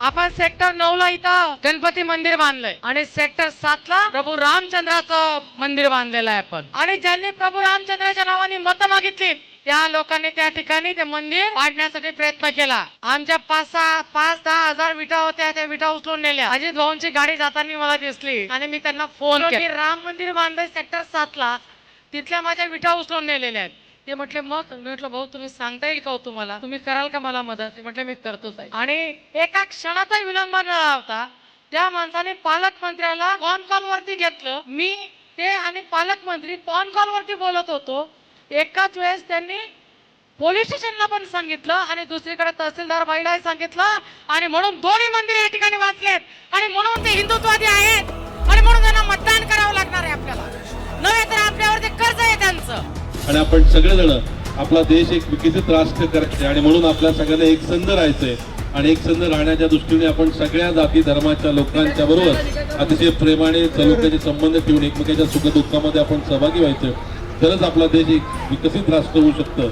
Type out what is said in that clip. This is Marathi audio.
आपण सेक्टर 9 ला इथं गणपती मंदिर बांधलंय आणि सेक्टर 7 ला प्रभू रामचंद्राचं मंदिर बांधलेलं आहे आपण. आणि ज्यांनी प्रभू रामचंद्राच्या नावाने मतं मागितली त्या लोकांनी त्या ठिकाणी ते मंदिर पाडण्यासाठी प्रयत्न केला. आमच्या 5-10 हजार विटा होत्या, त्या विटा उचलून नेल्या. अजित भाऊंची गाडी जाताना मला दिसली आणि मी त्यांना फोन केला, राम मंदिर बांधलंय सेक्टर 7 ला, तिथल्या माझ्या विटा उचलून नेलेल्या आहेत. ते म्हटले मग मी म्हटलं भाऊ तुम्ही सांगता येईल का तुम्हाला, तुम्ही कराल का मला मदत? ते म्हटले मी करतोच आहे. आणि एका क्षणाचा विलंब न होता त्या माणसाने पालकमंत्र्याला फोन कॉल वरती घेतलं. मी ते आणि पालकमंत्री फोन कॉल वरती बोलत होतो. एकाच वेळेस त्यांनी पोलीस स्टेशनला पण सांगितलं आणि दुसरीकडे तहसीलदार बाईलाही सांगितलं आणि म्हणून दोन्ही मंदिर या ठिकाणी वाचलेत आणि म्हणून ते हिंदुत्ववादी आहेत आणि म्हणून त्यांना मतदान करावं लागणार आहे आपल्याला, नव्हे तर आपल्यावर ते कर्ज आहे त्यांचं. आणि आपण सगळेजण आपला देश एक विकसित राष्ट्र करायचे आणि म्हणून आपल्या सगळ्यांना एक संघ राहायचंय आणि एक संघ राहण्याच्या दृष्टीने आपण सगळ्या जाती धर्माच्या लोकांच्या बरोबर अतिशय प्रेमाने सलोख्याचे संबंध ठेवून एकमेकांच्या सुखदुःखामध्ये आपण सहभागी व्हायचं. तरच आपला देश एक विकसित राष्ट्र होऊ शकतं.